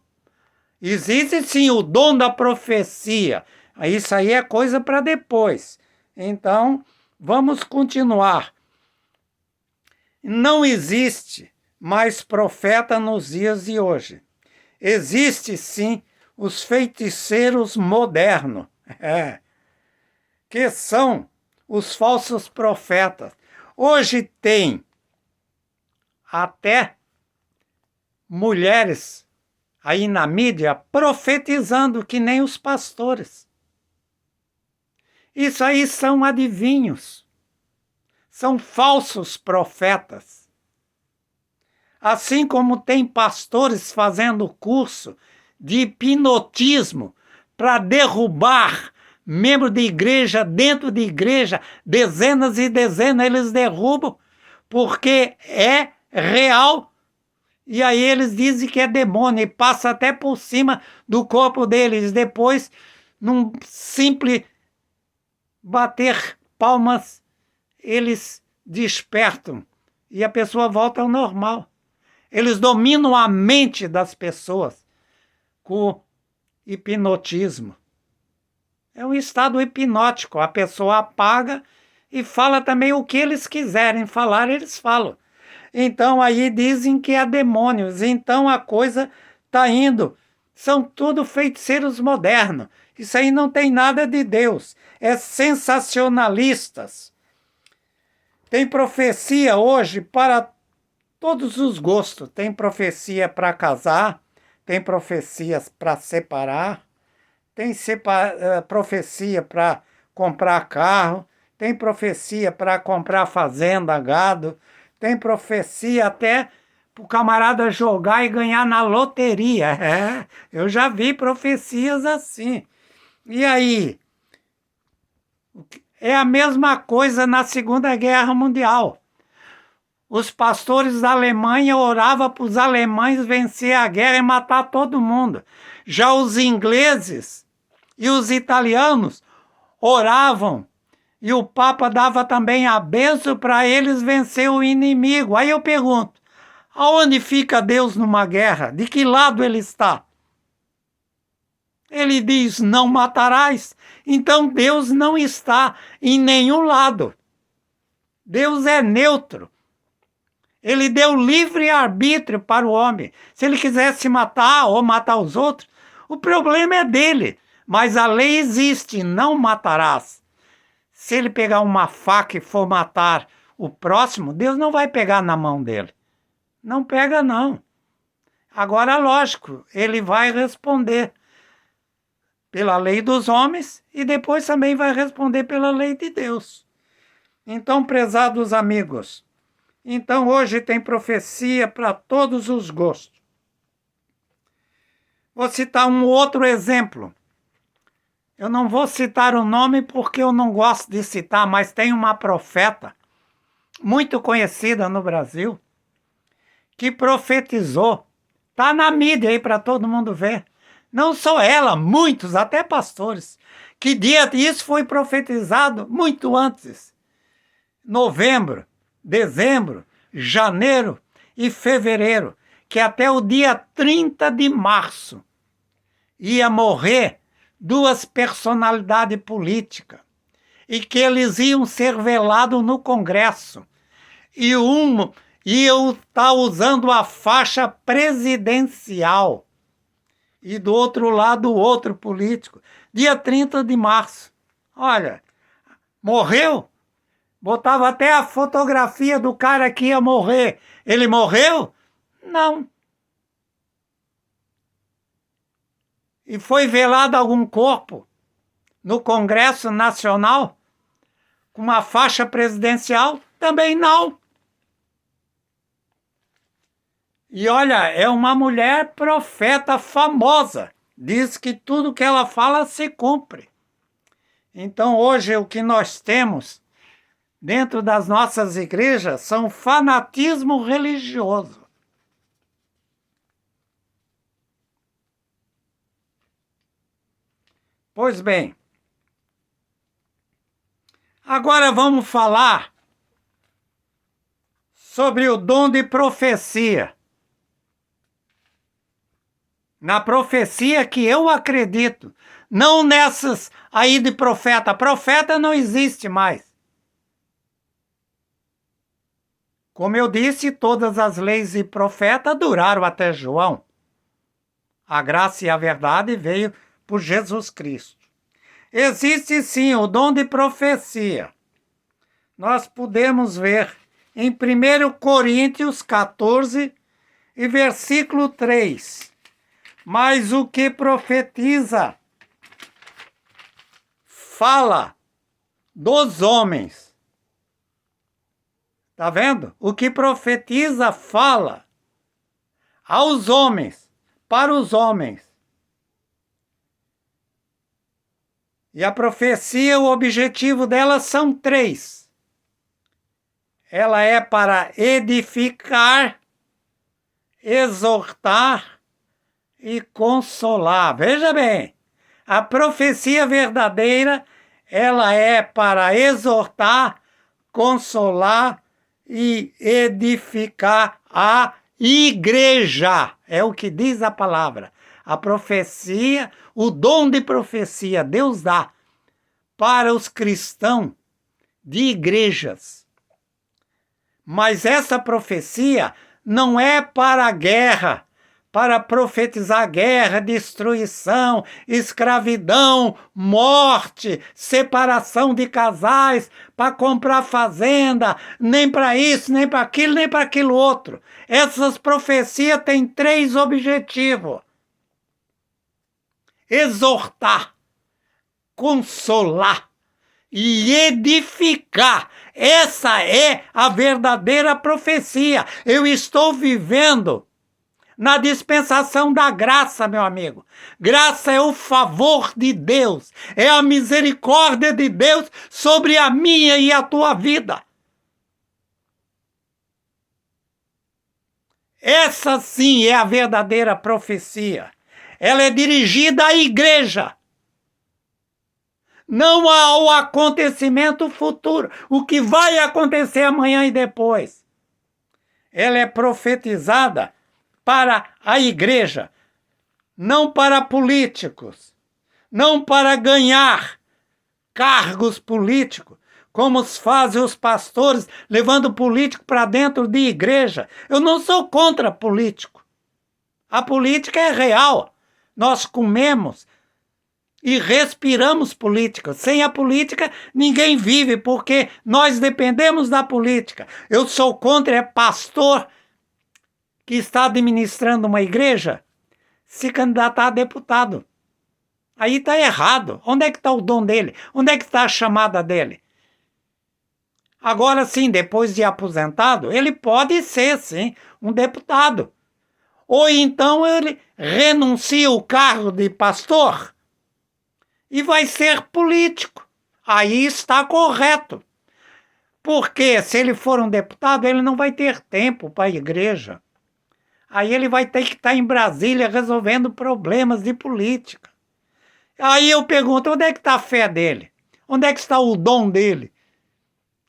A: Existe sim o dom da profecia. Isso aí é coisa para depois. Então, vamos continuar. Não existe mais profeta nos dias de hoje. Existe sim os feiticeiros modernos, que são os falsos profetas. Hoje tem até mulheres aí na mídia profetizando que nem os pastores. Isso aí são adivinhos. São falsos profetas. Assim como tem pastores fazendo curso de hipnotismo para derrubar membros de igreja, dentro de igreja, dezenas e dezenas eles derrubam, porque é real. E aí eles dizem que é demônio e passa até por cima do corpo deles. Depois, num simples bater palmas, eles despertam e a pessoa volta ao normal. Eles dominam a mente das pessoas com hipnotismo. É um estado hipnótico. A pessoa apaga e fala também o que eles quiserem falar, eles falam. Então aí dizem que há demônios. Então a coisa está indo. São tudo feiticeiros modernos. Isso aí não tem nada de Deus. É sensacionalistas. Tem profecia hoje para todos os gostos. Tem profecia para casar, tem profecias para separar, tem profecia para comprar carro, tem profecia para comprar fazenda, gado, tem profecia até para o camarada jogar e ganhar na loteria. Eu já vi profecias assim. E aí? É a mesma coisa na Segunda Guerra Mundial. Os pastores da Alemanha oravam para os alemães vencer a guerra e matar todo mundo. Já os ingleses e os italianos oravam e o Papa dava também a bênção para eles vencer o inimigo. Aí eu pergunto, aonde fica Deus numa guerra? De que lado ele está? Ele diz, não matarás. Então Deus não está em nenhum lado. Deus é neutro. Ele deu livre arbítrio para o homem. Se ele quisesse matar ou matar os outros, o problema é dele. Mas a lei existe, não matarás. Se ele pegar uma faca e for matar o próximo, Deus não vai pegar na mão dele. Não pega, não. Agora, lógico, ele vai responder pela lei dos homens e depois também vai responder pela lei de Deus. Então, prezados amigos, então hoje tem profecia para todos os gostos. Vou citar um outro exemplo. Eu não vou citar o nome porque eu não gosto de citar, mas tem uma profeta muito conhecida no Brasil que profetizou. Está na mídia aí para todo mundo ver. Não só ela, muitos, até pastores, que dia isso foi profetizado muito antes. Novembro, dezembro, janeiro e fevereiro, que até o dia 30 de março ia morrer duas personalidades políticas e que eles iam ser velados no Congresso. E um ia estar usando a faixa presidencial. E do outro lado, o outro político. Dia 30 de março. Olha, morreu? Botava até a fotografia do cara que ia morrer. Ele morreu? Não. E foi velado algum corpo no Congresso Nacional com uma faixa presidencial? Também não. E olha, é uma mulher profeta famosa. Diz que tudo que ela fala se cumpre. Então hoje o que nós temos dentro das nossas igrejas são fanatismo religioso. Pois bem, agora vamos falar sobre o dom de profecia. Na profecia que eu acredito, não nessas aí de profeta. Profeta não existe mais. Como eu disse, todas as leis de profeta duraram até João. A graça e a verdade veio por Jesus Cristo. Existe sim o dom de profecia. Nós podemos ver em 1 Coríntios 14 e versículo 3. Mas o que profetiza fala dos homens. Tá vendo? O que profetiza fala aos homens, para os homens. E a profecia, o objetivo dela são 3. Ela é para edificar, exortar e consolar. Veja bem, a profecia verdadeira, ela é para exortar, consolar e edificar a igreja. É o que diz a palavra. A profecia, o dom de profecia, Deus dá para os cristãos de igrejas. Mas essa profecia não é para a guerra, para profetizar guerra, destruição, escravidão, morte, separação de casais, para comprar fazenda, nem para isso, nem para aquilo, nem para aquilo outro. Essas profecias têm 3 objetivos: exortar, consolar e edificar. Essa é a verdadeira profecia. Eu estou vivendo na dispensação da graça, meu amigo. Graça é o favor de Deus, é a misericórdia de Deus sobre a minha e a tua vida. Essa sim é a verdadeira profecia. Ela é dirigida à igreja, não ao acontecimento futuro, o que vai acontecer amanhã e depois. Ela é profetizada para a igreja, não para políticos, não para ganhar cargos políticos, como fazem os pastores, levando político para dentro de igreja. Eu não sou contra político. A política é real. Nós comemos e respiramos política. Sem a política, ninguém vive, porque nós dependemos da política. Eu sou contra pastor que está administrando uma igreja se candidatar a deputado. Aí está errado. Onde é que está o dom dele? Onde é que está a chamada dele? Agora sim, depois de aposentado, ele pode ser, sim, um deputado. Ou então ele renuncia o cargo de pastor e vai ser político. Aí está correto. Porque se ele for um deputado, ele não vai ter tempo para a igreja. Aí ele vai ter que estar em Brasília resolvendo problemas de política. Aí eu pergunto, onde é que está a fé dele? Onde é que está o dom dele?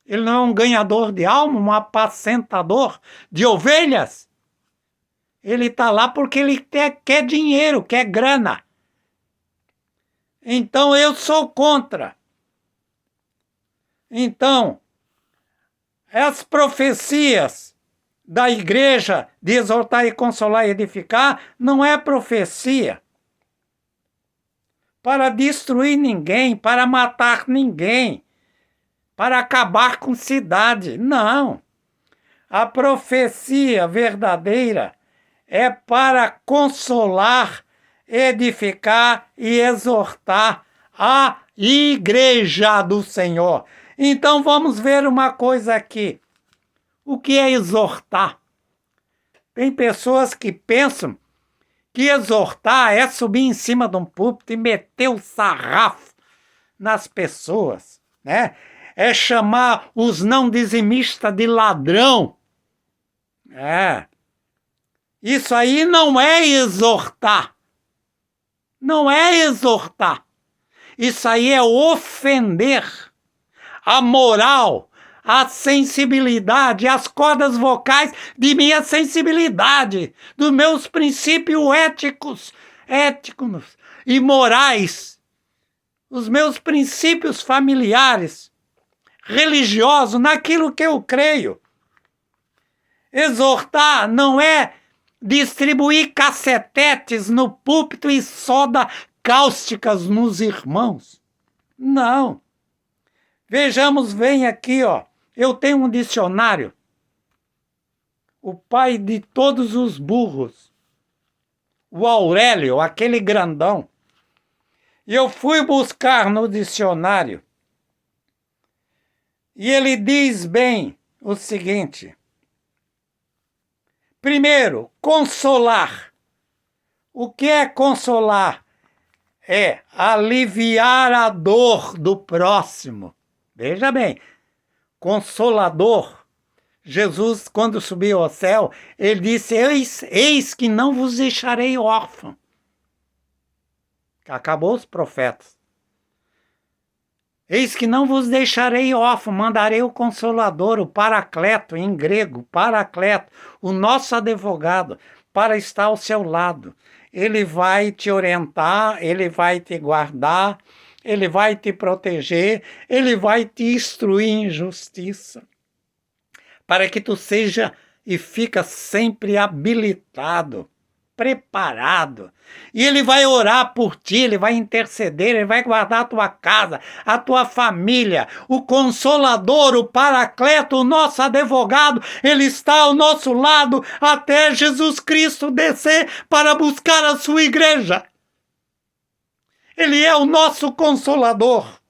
A: Ele não é um ganhador de alma, um apacentador de ovelhas? Ele está lá porque ele quer dinheiro, quer grana. Então eu sou contra. Então, as profecias da igreja de exortar e consolar e edificar não é profecia para destruir ninguém, para matar ninguém, para acabar com cidade. Não. A profecia verdadeira é para consolar, edificar e exortar a igreja do Senhor. Então vamos ver uma coisa aqui. O que é exortar? Tem pessoas que pensam que exortar é subir em cima de um púlpito e meter o sarrafo nas pessoas, né? É chamar os não dizimistas de ladrão. Isso aí não é exortar. Não é exortar. Isso aí é ofender a moral, a sensibilidade, as cordas vocais de minha sensibilidade, dos meus princípios éticos e morais, os meus princípios familiares, religiosos, naquilo que eu creio. Exortar não é distribuir cacetetes no púlpito e soda cáusticas nos irmãos. Não. Vejamos bem aqui, ó. Eu tenho um dicionário. O pai de todos os burros. O Aurélio, aquele grandão. E eu fui buscar no dicionário. E ele diz bem o seguinte. Primeiro, consolar. O que é consolar? É aliviar a dor do próximo. Veja bem, consolador. Jesus, quando subiu ao céu, ele disse, eis que não vos deixarei órfão. Acabou os profetas. Eis que não vos deixarei órfão, mandarei o Consolador, o Paracleto, em grego, Paracleto, o nosso advogado, para estar ao seu lado. Ele vai te orientar, ele vai te guardar, ele vai te proteger, ele vai te instruir em justiça, para que tu seja e fica sempre habilitado, preparado. E ele vai orar por ti, ele vai interceder, ele vai guardar a tua casa, a tua família. O Consolador, o Paracleto, o nosso advogado, ele está ao nosso lado até Jesus Cristo descer para buscar a sua igreja. Ele é o nosso Consolador.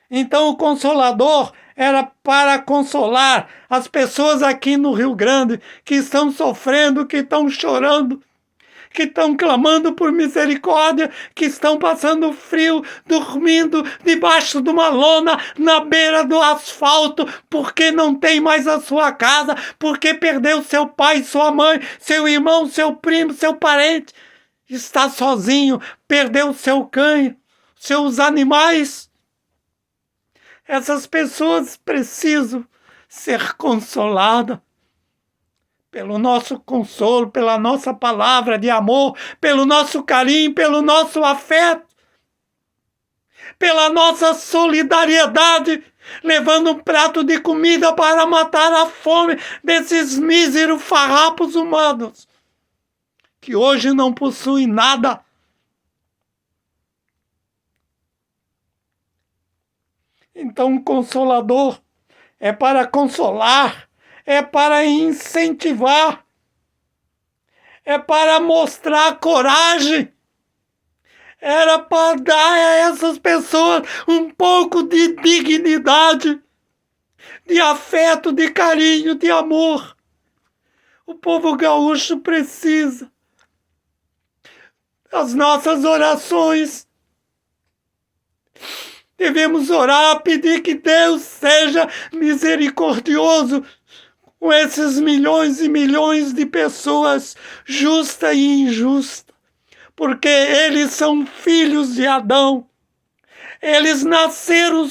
A: Então o Consolador era para consolar as pessoas aqui no Rio Grande que estão sofrendo, que estão chorando, que estão clamando por misericórdia, que estão passando frio, dormindo debaixo de uma lona, na beira do asfalto, porque não tem mais a sua casa, porque perdeu seu pai, sua mãe, seu irmão, seu primo, seu parente, está sozinho, perdeu seu cão, seus animais. Essas pessoas precisam ser consoladas pelo nosso consolo, pela nossa palavra de amor, pelo nosso carinho, pelo nosso afeto, pela nossa solidariedade, levando um prato de comida para matar a fome desses míseros farrapos humanos, que hoje não possuem nada. Então, o Consolador é para consolar, é para incentivar, é para mostrar coragem, era para dar a essas pessoas um pouco de dignidade, de afeto, de carinho, de amor. O povo gaúcho precisa das nossas orações. Devemos orar, pedir que Deus seja misericordioso com esses milhões e milhões de pessoas justas e injustas, porque eles são filhos de Adão. Eles nasceram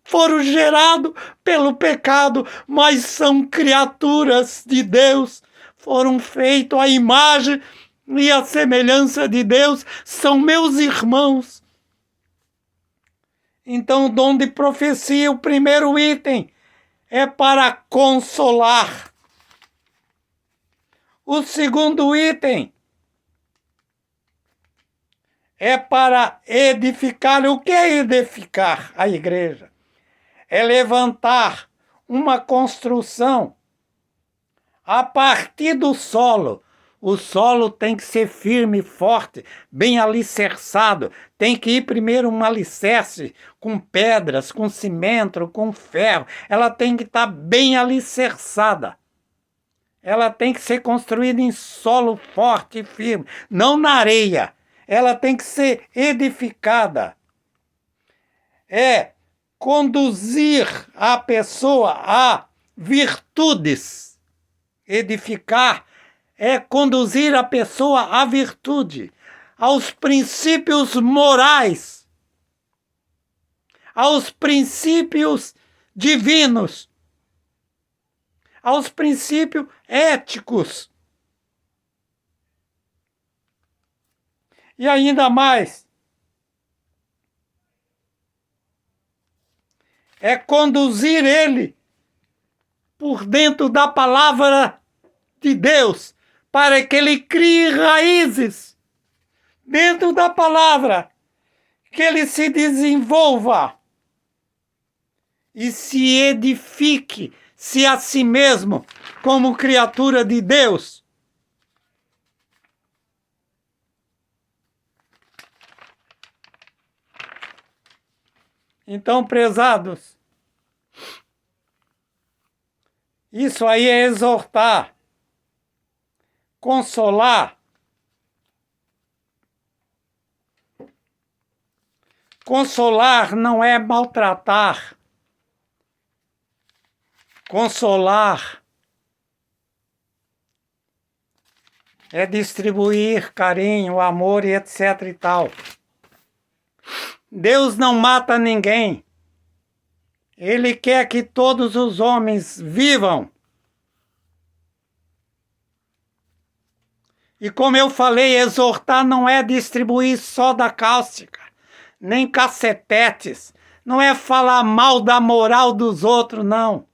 A: foram gerados pelo pecado, mas são criaturas de Deus, foram feitos à imagem e à semelhança de Deus, são meus irmãos. Então, o dom de profecia, o primeiro item, é para consolar. O segundo item é para edificar. O que é edificar a igreja? É levantar uma construção a partir do solo. O solo tem que ser firme, forte, bem alicerçado. Tem que ir primeiro um alicerce com pedras, com cimento, com ferro. Ela tem que estar bem alicerçada. Ela tem que ser construída em solo forte e firme, não na areia. Ela tem que ser edificada. É conduzir a pessoa a virtudes. Edificar é conduzir a pessoa à virtude, aos princípios morais. aos princípios divinos, aos princípios éticos. E ainda mais, é conduzir ele por dentro da palavra de Deus, para que ele crie raízes dentro da palavra, que ele se desenvolva e se edifique-se a si mesmo como criatura de Deus. Então, prezados, isso aí é exortar, consolar. Consolar não é maltratar. Consolar é distribuir carinho, amor e etc e tal. Deus não mata ninguém. Ele quer que todos os homens vivam. E como eu falei, exortar não é distribuir soda cáustica, nem cacetetes. Não é falar mal da moral dos outros, não.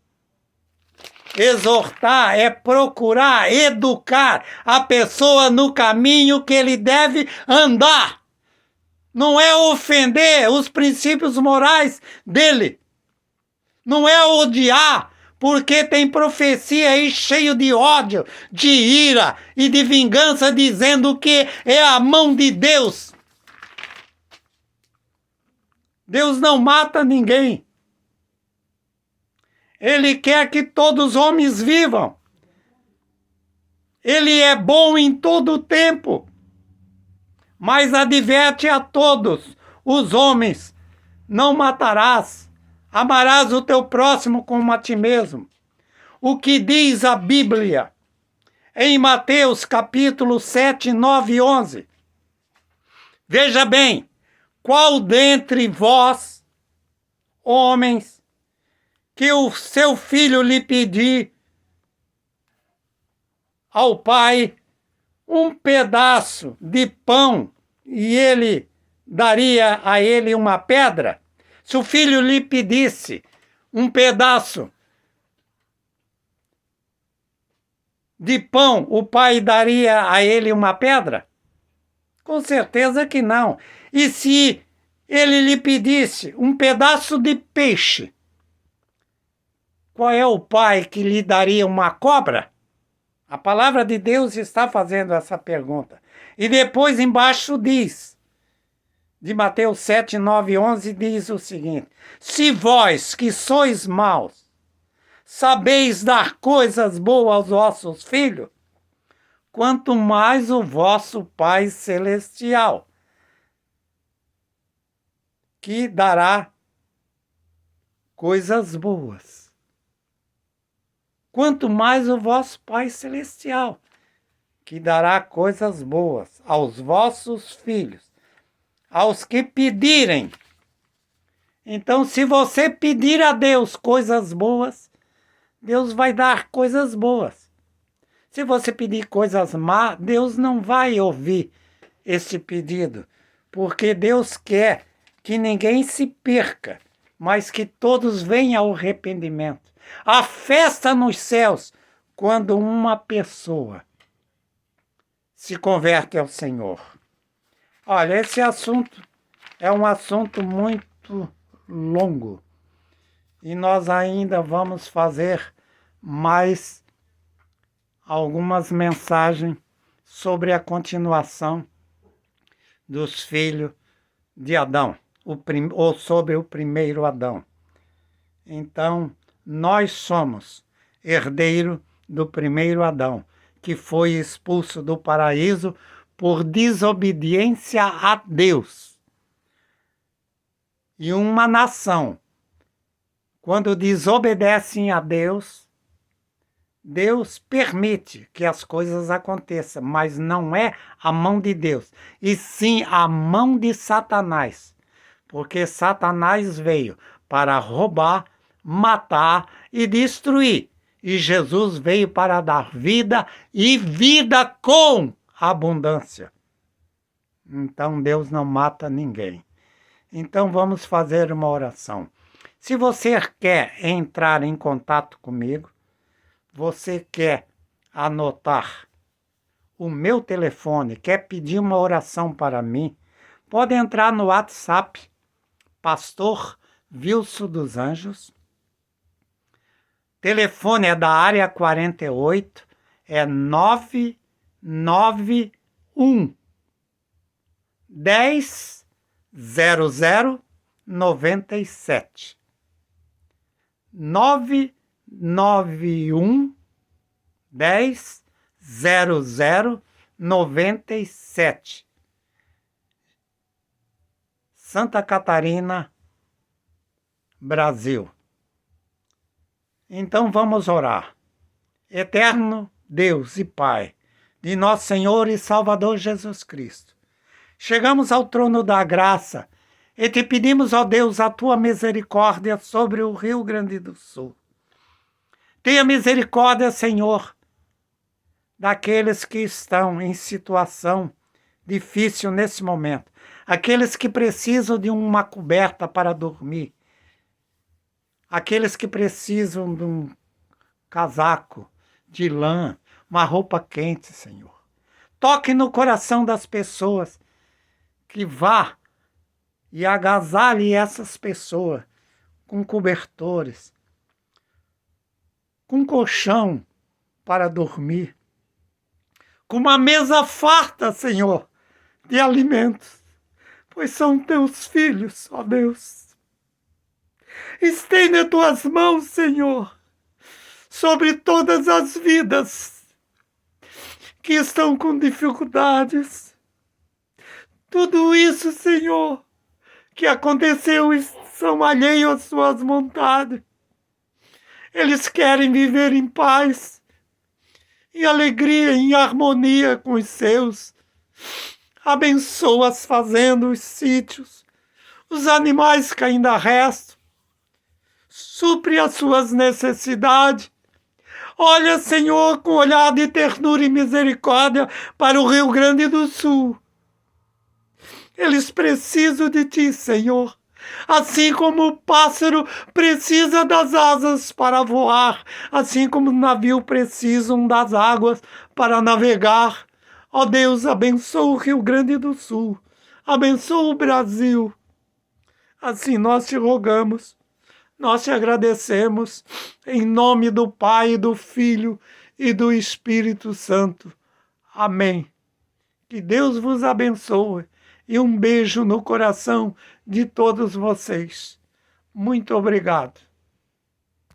A: Exortar é procurar educar a pessoa no caminho que ele deve andar. Não é ofender os princípios morais dele. Não é odiar, porque tem profecia aí cheio de ódio, de ira e de vingança, dizendo que é a mão de Deus. Deus não mata ninguém. Ele quer que todos os homens vivam. Ele é bom em todo o tempo, mas adverte a todos os homens: não matarás, amarás o teu próximo como a ti mesmo. O que diz a Bíblia em Mateus capítulo 7, 9 e 11. Veja bem, qual dentre vós, homens, que o seu filho lhe pedir ao pai um pedaço de pão e ele daria a ele uma pedra? Se o filho lhe pedisse um pedaço de pão, o pai daria a ele uma pedra? Com certeza que não. E se ele lhe pedisse um pedaço de peixe, qual é o pai que lhe daria uma cobra? A palavra de Deus está fazendo essa pergunta. E depois embaixo diz, de Mateus 7, 9 e 11, diz o seguinte: se vós que sois maus, sabeis dar coisas boas aos vossos filhos, quanto mais o vosso Pai Celestial, que dará coisas boas. Quanto mais o vosso Pai Celestial, que dará coisas boas aos vossos filhos, aos que pedirem. Então, se você pedir a Deus coisas boas, Deus vai dar coisas boas. Se você pedir coisas más, Deus não vai ouvir esse pedido, porque Deus quer que ninguém se perca, mas que todos venham ao arrependimento. A festa nos céus, quando uma pessoa se converte ao Senhor. Olha, esse assunto é um assunto muito longo e nós ainda vamos fazer mais algumas mensagens sobre a continuação dos filhos de Adão, ou sobre o primeiro Adão. Então, nós somos herdeiro do primeiro Adão, que foi expulso do paraíso por desobediência a Deus. E uma nação, quando desobedecem a Deus, Deus permite que as coisas aconteçam, mas não é a mão de Deus, e sim a mão de Satanás. porque Satanás veio para roubar, matar e destruir. E Jesus veio para dar vida e vida com abundância. Então Deus não mata ninguém. Então vamos fazer uma oração. Se você quer entrar em contato comigo, você quer anotar o meu telefone, quer pedir uma oração para mim, pode entrar no WhatsApp, Pastor Wilson dos Anjos. Telefone é da área 48, é 991 10 0097. 991 10 0097. Santa Catarina, Brasil. Então vamos orar. Eterno Deus e Pai de nosso Senhor e Salvador Jesus Cristo, chegamos ao trono da graça e te pedimos, ó Deus, a tua misericórdia sobre o Rio Grande do Sul. Tenha misericórdia, Senhor, daqueles que estão em situação difícil nesse momento, aqueles que precisam de uma coberta para dormir, aqueles que precisam de um casaco de lã, uma roupa quente, Senhor. Toque no coração das pessoas, que vá e agasalhe essas pessoas com cobertores, com colchão para dormir, com uma mesa farta, Senhor, de alimentos, pois são teus filhos, ó Deus. Estende tuas mãos, Senhor, sobre todas as vidas que estão com dificuldades. Tudo isso, Senhor, que aconteceu, são alheios às suas vontades. Eles querem viver em paz, em alegria, em harmonia com os seus. Abençoa as fazendas, os sítios, os animais que ainda restam. Supre as suas necessidades. Olha, Senhor, com olhar de ternura e misericórdia para o Rio Grande do Sul. Eles precisam de ti, Senhor. Assim como o pássaro precisa das asas para voar, assim como o navio precisa das águas para navegar. Ó Deus, abençoa o Rio Grande do Sul. Abençoa o Brasil. Assim nós te rogamos. Nós te agradecemos em nome do Pai, do Filho e do Espírito Santo. Amém. Que Deus vos abençoe e um beijo no coração de todos vocês. Muito obrigado.